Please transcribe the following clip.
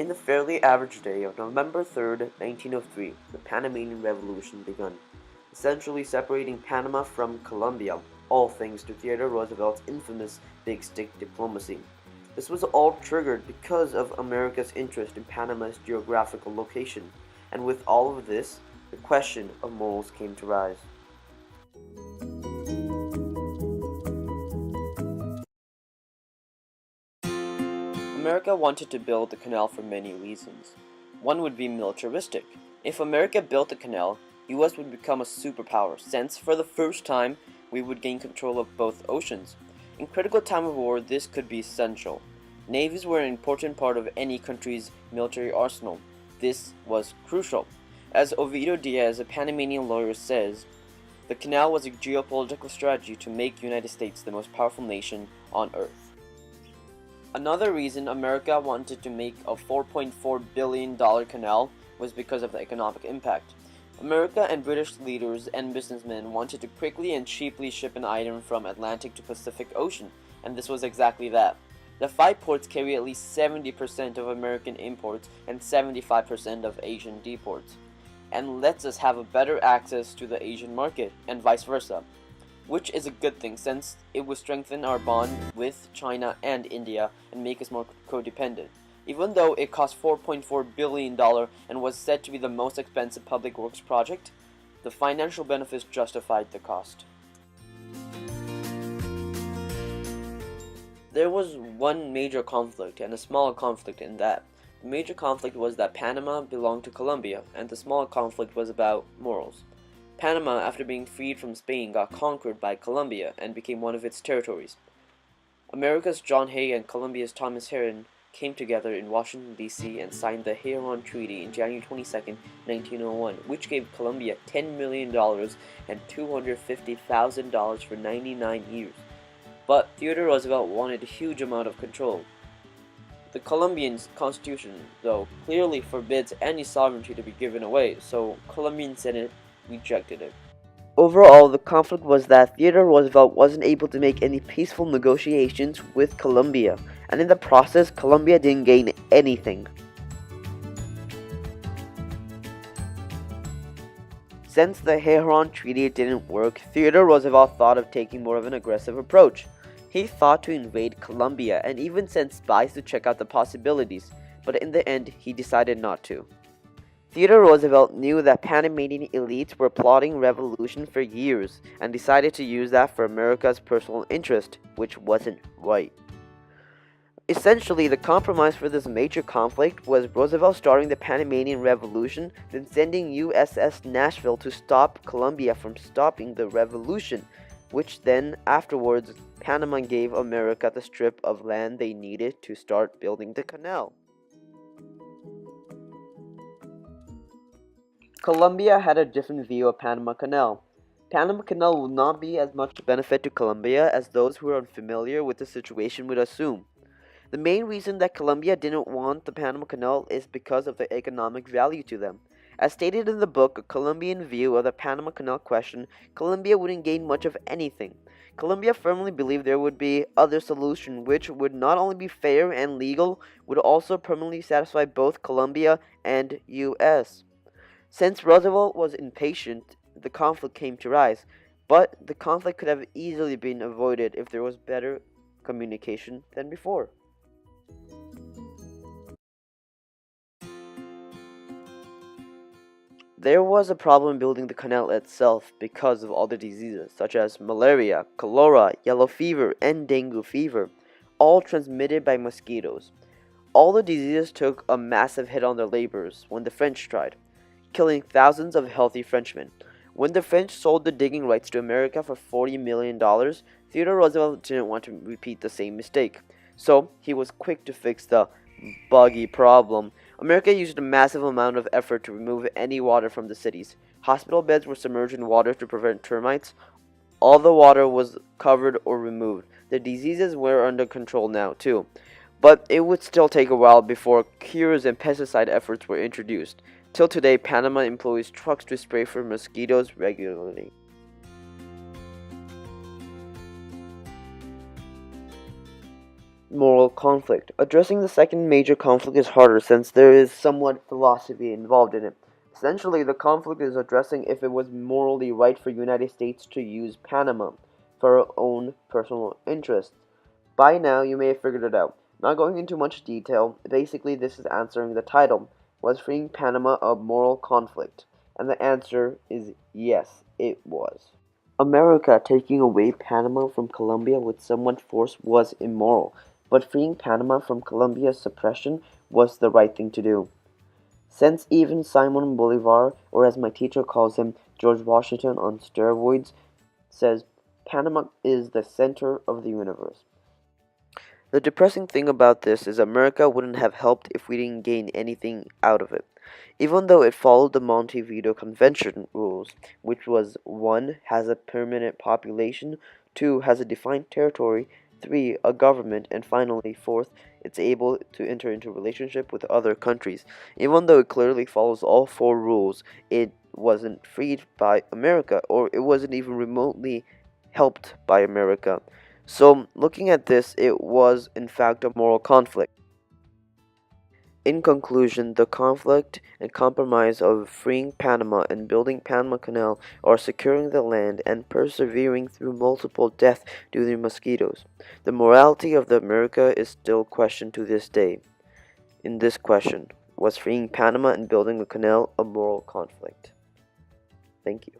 In the fairly average day of November 3rd, 1903, the Panamanian Revolution began, essentially separating Panama from Colombia, all thanks to Theodore Roosevelt's infamous big stick diplomacy. This was all triggered because of America's interest in Panama's geographical location, and with all of this, the question of morals came to rise. America wanted to build the canal for many reasons. One would be militaristic. If America built the canal, US would become a superpower, since for the first time we would gain control of both oceans. In critical time of war, this could be essential. Navies were an important part of any country's military arsenal. This was crucial. As Ovidio Diaz, a Panamanian lawyer, says, the canal was a geopolitical strategy to make the United States the most powerful nation on earth. Another reason America wanted to make a $4.4 billion canal was because of the economic impact. America and British leaders and businessmen wanted to quickly and cheaply ship an item from Atlantic to Pacific Ocean, and this was exactly that. The 5 ports carry at least 70% of American imports and 75% of Asian deports, and lets us have a better access to the Asian market, and vice versa, which is a good thing since it would strengthen our bond with China and India and make us more codependent. Even though it cost $4.4 billion and was said to be the most expensive public works project, the financial benefits justified the cost. There was one major conflict and a smaller conflict in that. The major conflict was that Panama belonged to Colombia, and the smaller conflict was about morals. Panama, after being freed from Spain, got conquered by Colombia and became one of its territories. America's John Hay and Colombia's Thomas Heron came together in Washington, D.C. and signed the Heron Treaty on January 22, 1901, which gave Colombia $10 million and $250,000 for 99 years. But Theodore Roosevelt wanted a huge amount of control. The Colombian constitution, though, clearly forbids any sovereignty to be given away, so Colombian Senate rejected it. Overall, the conflict was that Theodore Roosevelt wasn't able to make any peaceful negotiations with Colombia, and in the process, Colombia didn't gain anything. Since the Heron Treaty didn't work, Theodore Roosevelt thought of taking more of an aggressive approach. He thought to invade Colombia and even sent spies to check out the possibilities, but in the end, he decided not to. Theodore Roosevelt knew that Panamanian elites were plotting revolution for years and decided to use that for America's personal interest, which wasn't right. Essentially, the compromise for this major conflict was Roosevelt starting the Panamanian Revolution, then sending USS Nashville to stop Colombia from stopping the revolution, which then, afterwards, Panama gave America the strip of land they needed to start building the canal. Colombia had a different view of Panama Canal. Panama Canal would not be as much benefit to Colombia as those who are unfamiliar with the situation would assume. The main reason that Colombia didn't want the Panama Canal is because of the economic value to them. As stated in the book, A Colombian View of the Panama Canal Question, Colombia wouldn't gain much of anything. Colombia firmly believed there would be other solution which would not only be fair and legal, would also permanently satisfy both Colombia and US. Since Roosevelt was impatient, the conflict came to rise, but the conflict could have easily been avoided if there was better communication than before. There was a problem building the canal itself because of all the diseases such as malaria, cholera, yellow fever, and dengue fever, all transmitted by mosquitoes. All the diseases took a massive hit on their laborers when the French tried, killing thousands of healthy Frenchmen. When the French sold the digging rights to America for $40 million, Theodore Roosevelt didn't want to repeat the same mistake, so he was quick to fix the buggy problem. America used a massive amount of effort to remove any water from the cities. Hospital beds were submerged in water to prevent termites. All the water was covered or removed. The diseases were under control now, too. But it would still take a while before cures and pesticide efforts were introduced. Till today, Panama employs trucks to spray for mosquitoes regularly. moral conflict. Addressing the second major conflict is harder since there is somewhat philosophy involved in it. Essentially, the conflict is addressing if it was morally right for United States to use Panama for our own personal interests. By now, you may have figured it out. Not going into much detail, basically this is answering the title. Was freeing Panama a moral conflict? And the answer is yes, it was. America taking away Panama from Colombia with somewhat force was immoral, but freeing Panama from Colombia's suppression was the right thing to do. Since even Simon Bolivar, or as my teacher calls him, George Washington on steroids, says Panama is the center of the universe. The depressing thing about this is America wouldn't have helped if we didn't gain anything out of it. Even though it followed the Montevideo Convention rules, which was 1. Has a permanent population, 2. Has a defined territory, 3. A government, and finally, 4th, it's able to enter into relationship with other countries. Even though it clearly follows all 4 rules, it wasn't freed by America, or it wasn't even remotely helped by America. So, looking at this, it was in fact a moral conflict. In conclusion, the conflict and compromise of freeing Panama and building Panama Canal are securing the land and persevering through multiple deaths due to mosquitoes. The morality of the America is still questioned to this day. In this question, was freeing Panama and building the canal a moral conflict? Thank you.